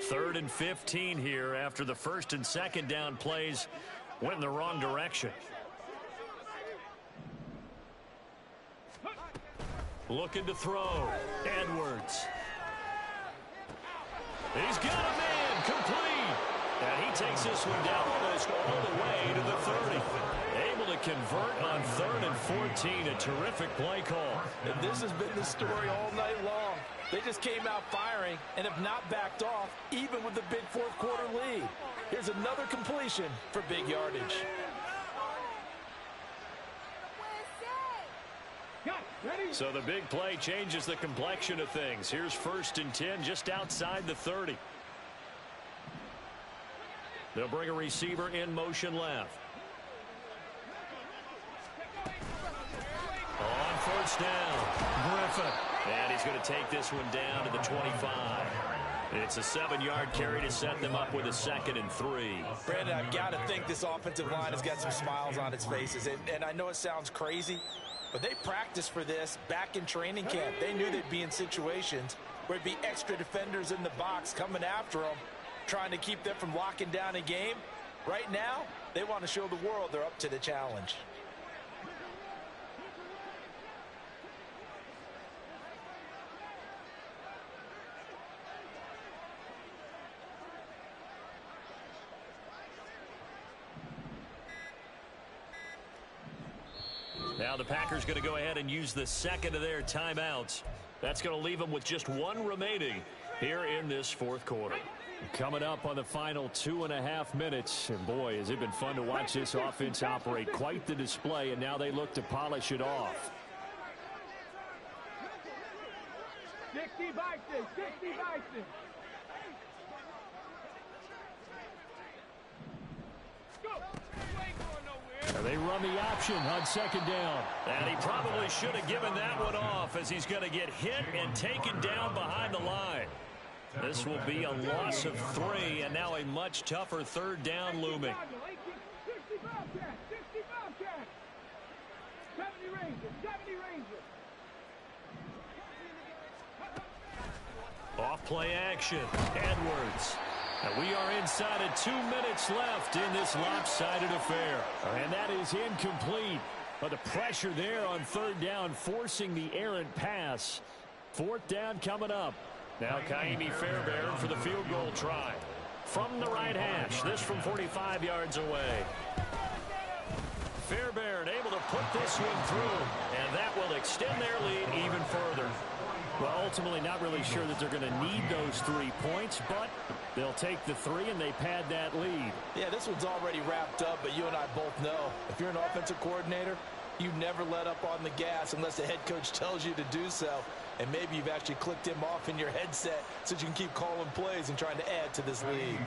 3rd and 15 here after the 1st and 2nd down plays went in the wrong direction. Looking to throw. Edwards. He's got a man. Complete. And he takes this one down almost all the way to the 30. Able to convert on 3rd and 14. A terrific play call. And this has been the story all night long. They just came out firing and have not backed off, even with the big 4th quarter lead. Here's another completion for big yardage. So the big play changes the complexion of things. Here's 1st and 10 just outside the 30. They'll bring a receiver in motion left. On 1st down, Griffin. And he's going to take this one down to the 25. It's a 7-yard carry to set them up with a 2nd and 3. Brandon, I've got to think this offensive line has got some smiles on its faces. And I know it sounds crazy, but they practiced for this back in training camp. They knew they'd be in situations where there'd be extra defenders in the box coming after them, trying to keep them from locking down a game. Right now, they want to show the world they're up to the challenge. Now the Packers going to go ahead and use the 2nd of their timeouts. That's going to leave them with just 1 remaining here in this 4th quarter. Coming up on the final 2.5 minutes. And boy, has it been fun to watch this offense operate. Quite the display, and now they look to polish it off. 60 Bison, 60 Bison. They run the option on 2nd down. And he probably should have given that one off, as he's going to get hit and taken down behind the line. This will be a loss of 3, and now a much tougher 3rd down looming. 70 Rangers. Off play action. Edwards. And we are inside of 2 minutes left in this lopsided affair. And that is incomplete. But the pressure there on 3rd down, forcing the errant pass. 4th down coming up. Now Kaimi Fairbairn for the field goal try. From the right hash, this from 45 yards away. Fairbairn able to put this one through, and that will extend their lead even further. Well, ultimately not really sure that they're going to need those 3 points, but they'll take the 3 and they pad that lead. Yeah, this one's already wrapped up, but you and I both know if you're an offensive coordinator, you never let up on the gas unless the head coach tells you to do so. And maybe you've actually clicked him off in your headset so you can keep calling plays and trying to add to this lead.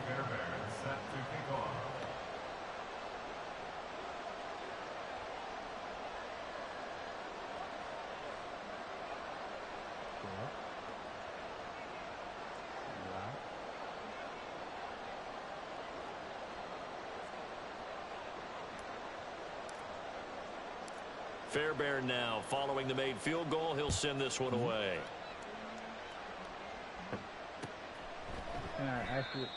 Fairbairn now following the made field goal. He'll send this one away.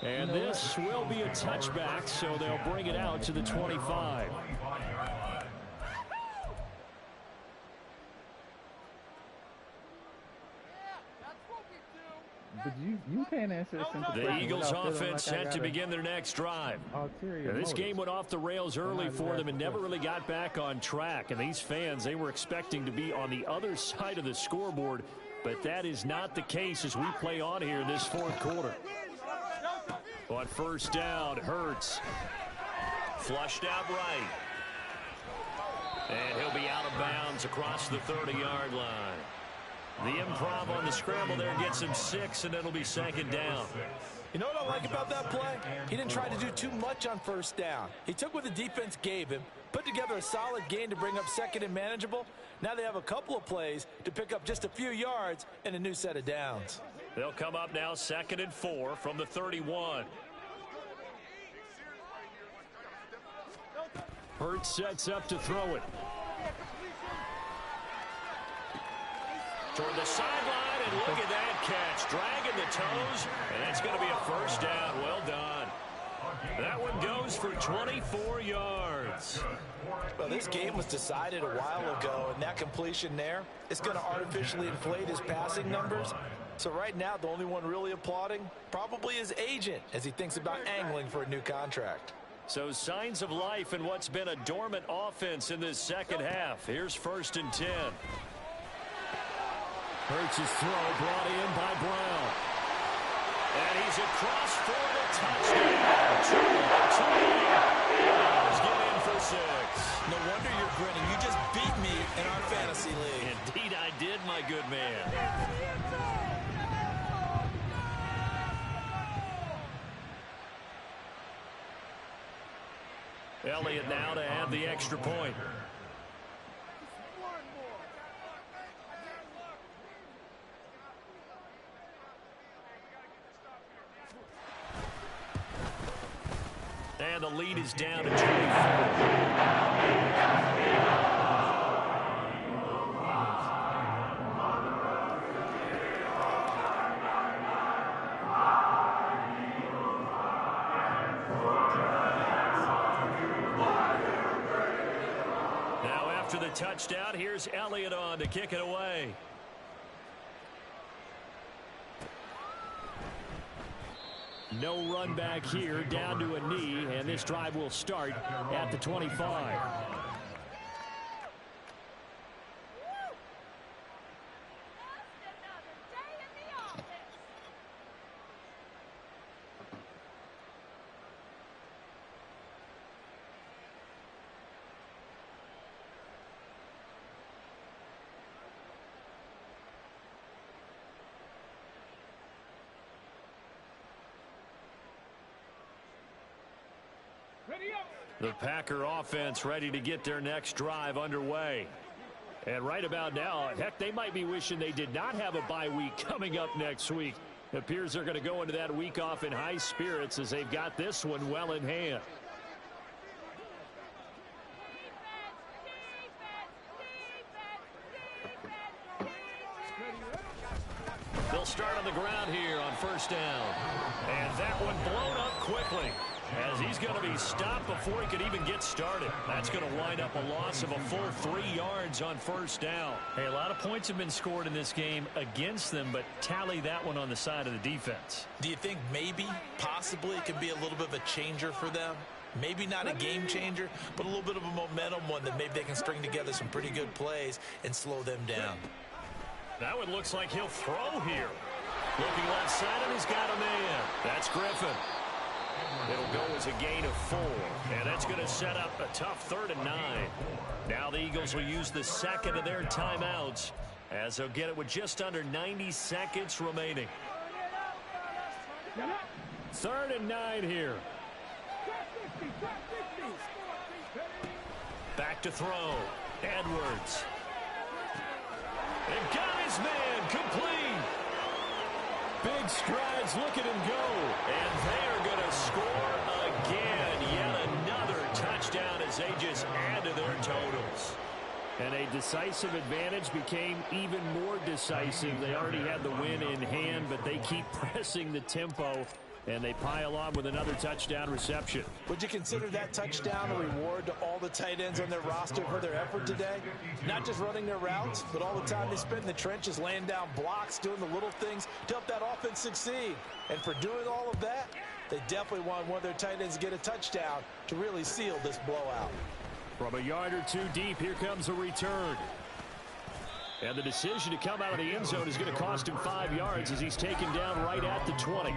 And this will be a touchback, so they'll bring it out to the 25. But you can't answer a simple question. The Eagles offense set to begin their next drive. This game went off the rails early for them and never really got back on track. And these fans, they were expecting to be on the other side of the scoreboard, but that is not the case as we play on here in this 4th quarter. On 1st down, Hurts. Flushed out right. And he'll be out of bounds across the 30-yard line. The improv on the scramble there gets him 6, and it'll be 2nd down. You know what I like about that play? He didn't try to do too much on 1st down. He took what the defense gave him, put together a solid gain to bring up 2nd and manageable. Now they have a couple of plays to pick up just a few yards and a new set of downs. They'll come up now 2nd and 4 from the 31. Hurts sets up to throw it. Toward the sideline, and look at that catch, dragging the toes, and that's going to be a first down. Well done. That one goes for 24 yards. Well, this game was decided a while ago, and that completion there is going to artificially inflate his passing numbers. So right now, the only one really applauding probably his agent as he thinks about angling for a new contract. So signs of life in what's been a dormant offense in this second half. Here's 1st and 10. Hurts' throw brought in by Brown. And he's across for the touchdown. Get in for 6. No wonder you're grinning. You just beat me in our fantasy league. Indeed I did, my good man. Elliott now to add the extra point. And the lead is down to 24. Now after the touchdown, here's Elliott on to kick it away. No run back here, down to a knee, and this drive will start at the 25. The Packer offense ready to get their next drive underway. And right about now, heck, they might be wishing they did not have a bye week coming up next week. It appears they're going to go into that week off in high spirits as they've got this one well in hand. They'll start on the ground here on 1st down. And that one blown up quickly, as he's going to be stopped before he could even get started. That's going to wind up a loss of a full 3 yards on 1st down. Hey, a lot of points have been scored in this game against them, but tally that one on the side of the defense. Do you think maybe, possibly, it could be a little bit of a changer for them? Maybe not a game changer, but a little bit of a momentum one that maybe they can string together some pretty good plays and slow them down. That one looks like he'll throw here. Looking left side, and he's got a man. That's Griffin. It'll go as a gain of 4, and that's going to set up a tough 3rd and 9. Now the Eagles will use the second of their timeouts as they'll get it with just under 90 seconds remaining. 3rd and 9 here. Back to throw. Edwards. And got his man complete. Big strides, look at him go. And they are going to score again. Yet another touchdown as they just add to their totals. And a decisive advantage became even more decisive. They already had the win in hand, but they keep pressing the tempo, and they pile on with another touchdown reception. Would you consider that touchdown a reward to all the tight ends on their roster for their effort today? Not just running their routes, but all the time they spent in the trenches, laying down blocks, doing the little things to help that offense succeed. And for doing all of that, they definitely want one of their tight ends to get a touchdown to really seal this blowout. From a yard or 2 deep, here comes a return. And the decision to come out of the end zone is going to cost him 5 yards as he's taken down right at the 20.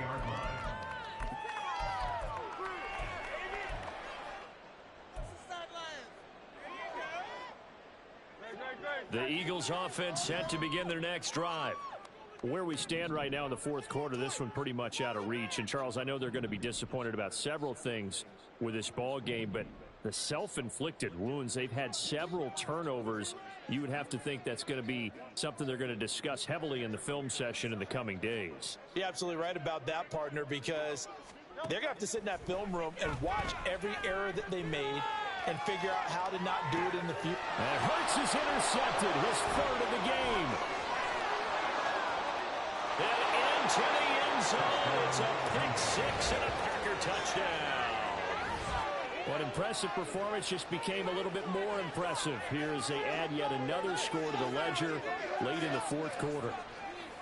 The Eagles offense set to begin their next drive. Where we stand right now in the 4th quarter, this one pretty much out of reach. And Charles, I know they're going to be disappointed about several things with this ball game, but the self-inflicted wounds, they've had several turnovers. You would have to think that's going to be something they're going to discuss heavily in the film session in the coming days. You're absolutely right about that, partner, because they're going to have to sit in that film room and watch every error that they made and figure out how to not do it in the future. And Hurts is intercepted, his 3rd of the game. And into the end zone. It's a pick six and a Packer touchdown. What impressive performance just became a little bit more impressive here as they add yet another score to the ledger late in the fourth quarter.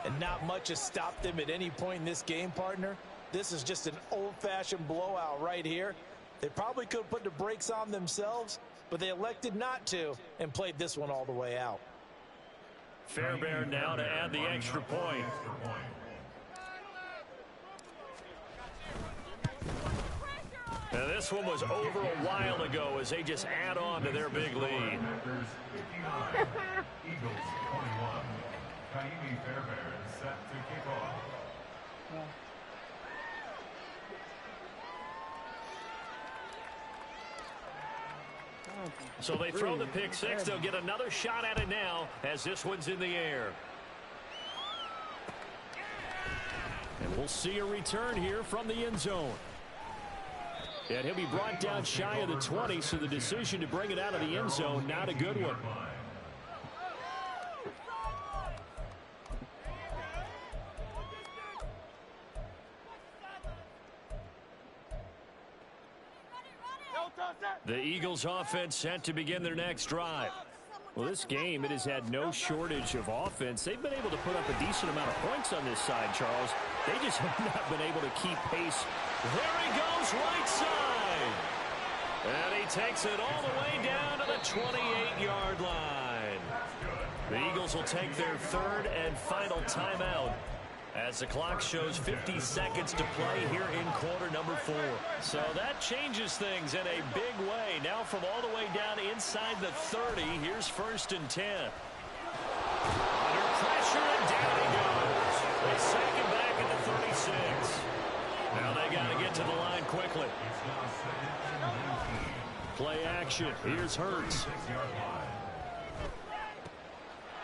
And not much has stopped them at any point in this game, partner. This is just an old-fashioned blowout right here. They probably could have put the brakes on themselves, but they elected not to and played this one all the way out. Fairbairn now to add the extra point. Now this one was over a while ago as they just add on to their big lead. Eagles 21. Kaimi Fairbairn set to kick off. So they throw the pick six. They'll get another shot at it now as this one's in the air. And we'll see a return here from the end zone. And he'll be brought down shy of the 20, so the decision to bring it out of the end zone, not a good one. The Eagles offense set to begin their next drive. Well, this game, it has had no shortage of offense. They've been able to put up a decent amount of points on this side, Charles. They just have not been able to keep pace. There he goes, right side. And he takes it all the way down to the 28-yard line. The Eagles will take their third and final timeout as the clock shows 50 seconds to play here in quarter number 4. So that changes things in a big way. Now from all the way down inside the 30, here's 1st and 10. Under pressure, and down he goes. They sack him back at the 36. Now they got to get to the line quickly. Play action. Here's Hurts.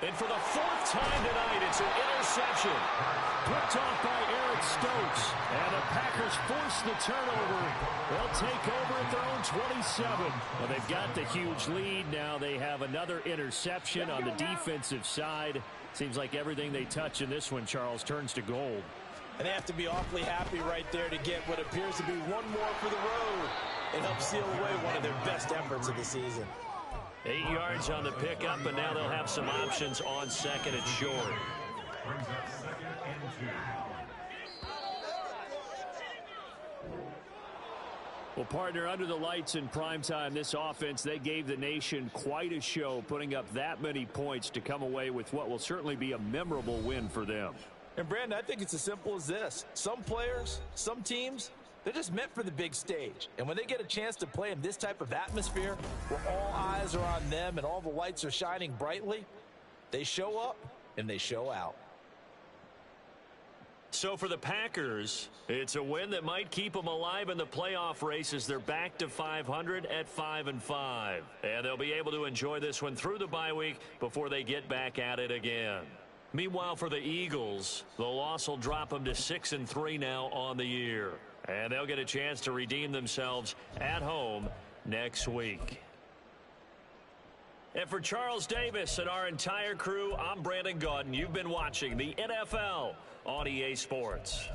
And for the 4th time tonight, it's an interception. Picked off by Eric Stokes. And the Packers force the turnover. They'll take over at their own 27. Well, they've got the huge lead. Now they have another interception on the defensive side. Seems like everything they touch in this one, Charles, turns to gold. And they have to be awfully happy right there to get what appears to be one more for the road and help seal away one of their best efforts of the season. 8 yards on the pickup, and now they'll have some options on 2nd and short. Brings up 2nd and 2. Well, partner, under the lights in primetime, this offense, they gave the nation quite a show, putting up that many points to come away with what will certainly be a memorable win for them. And, Brandon, I think it's as simple as this. Some players, some teams, they're just meant for the big stage. And when they get a chance to play in this type of atmosphere where all eyes are on them and all the lights are shining brightly, they show up and they show out. So for the Packers, it's a win that might keep them alive in the playoff race as they're back to 500 at 5-5. And they'll be able to enjoy this one through the bye week before they get back at it again. Meanwhile, for the Eagles, the loss will drop them to 6-3 now on the year. And they'll get a chance to redeem themselves at home next week. And for Charles Davis and our entire crew, I'm Brandon Gaudin. You've been watching the NFL on EA Sports.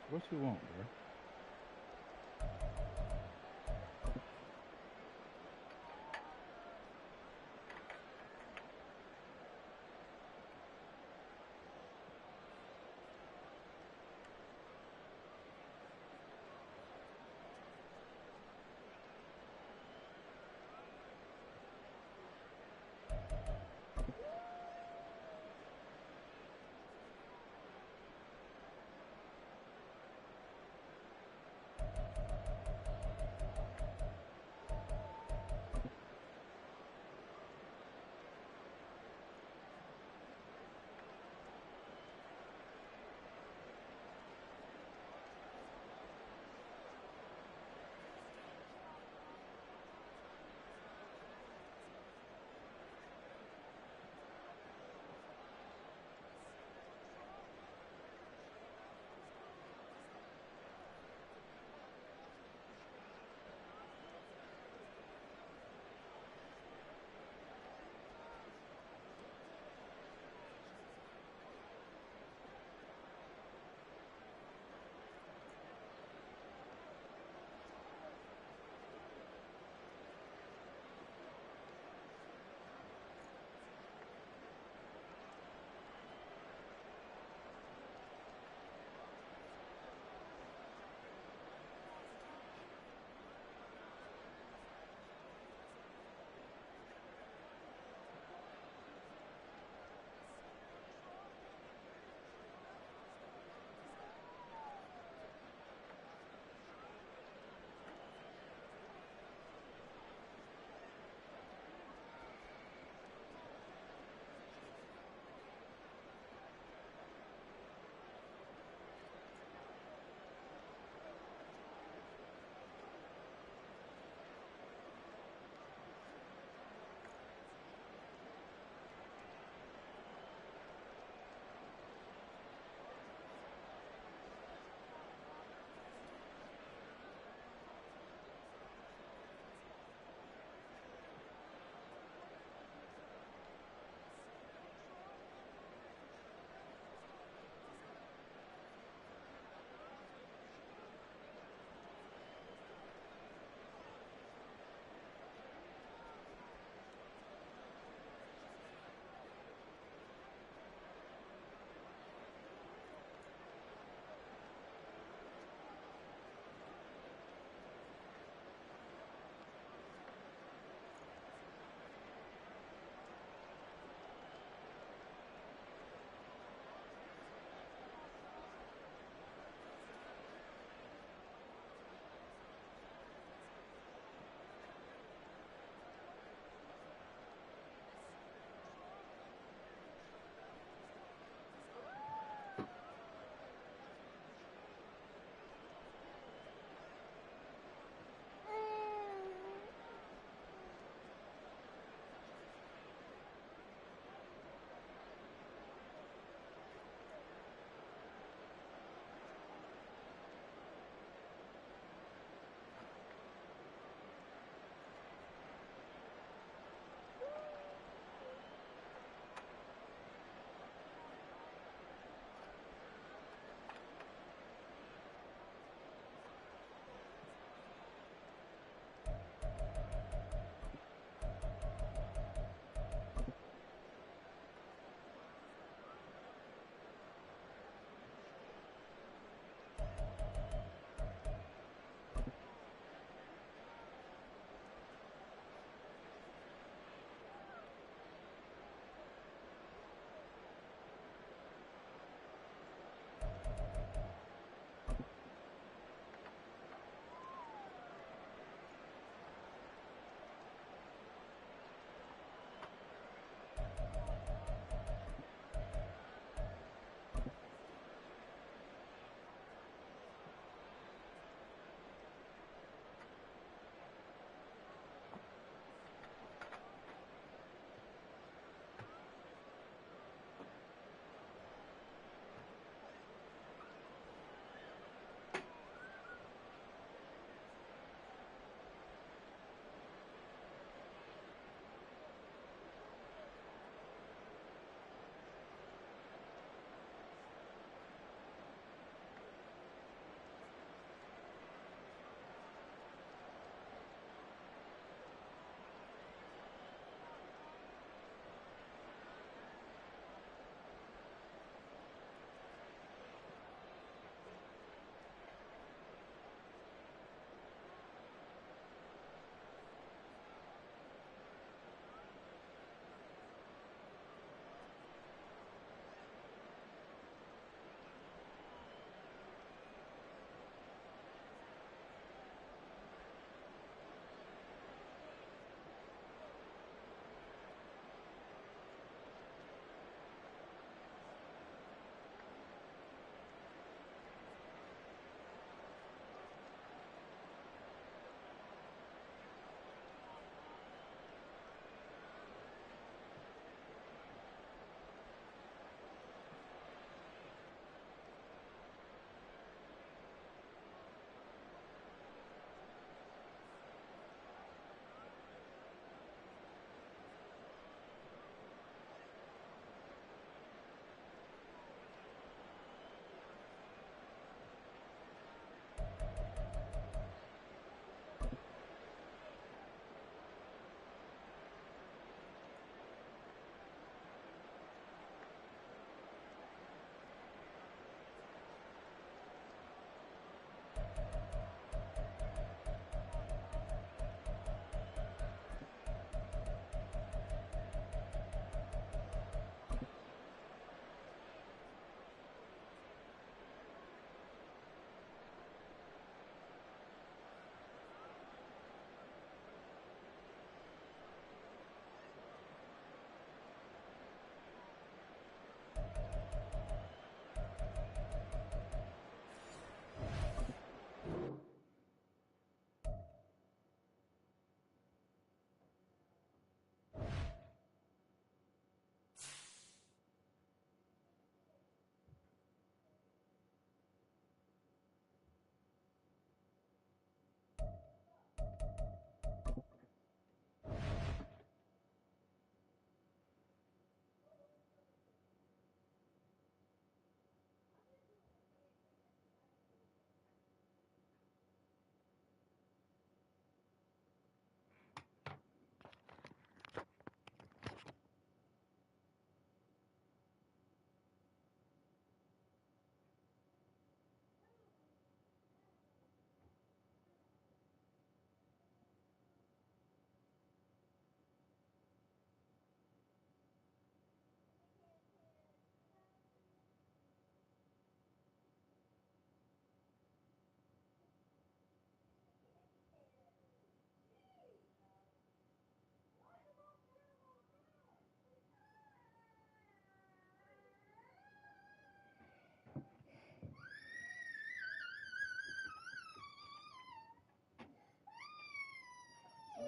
What you want, bro?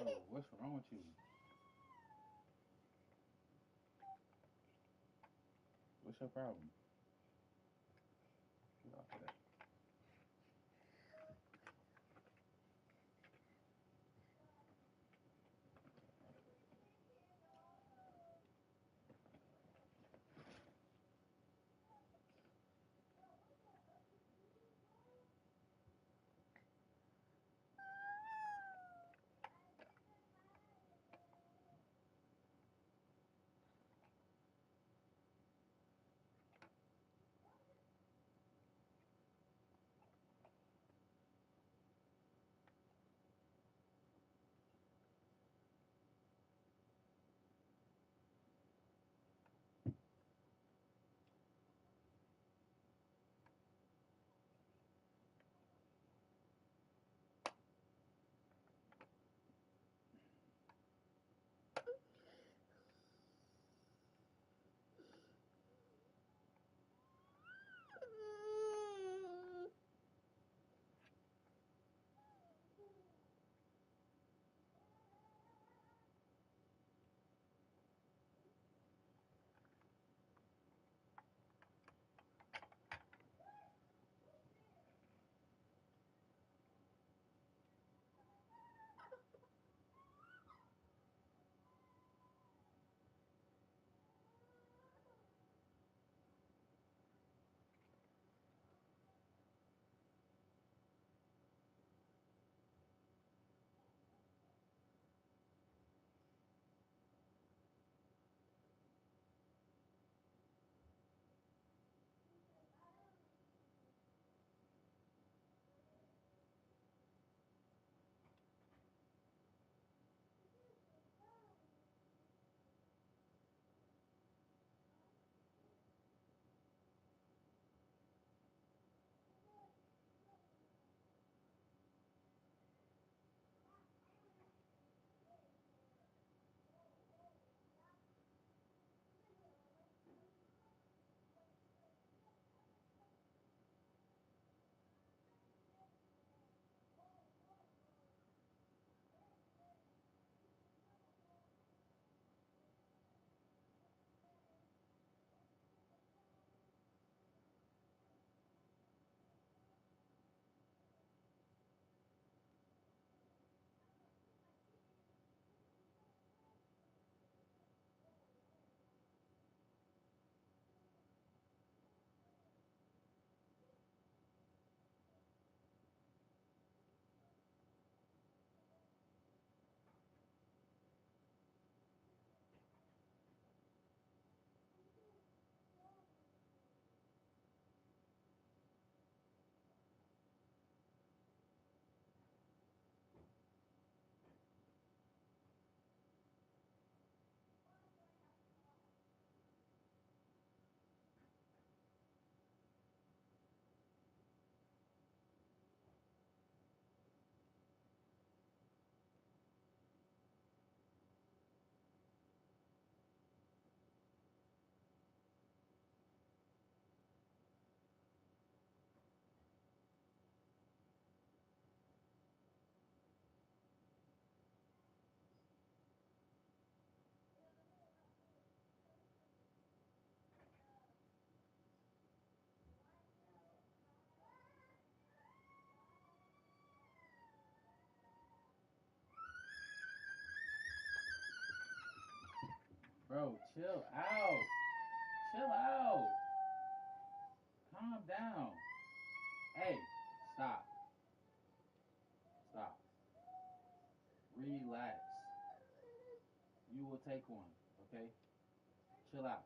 Bro, what's wrong with you? What's your problem? Get off of that. Bro, chill out. Chill out. Calm down. Hey, stop. Stop. Relax. You will take one, okay? Chill out.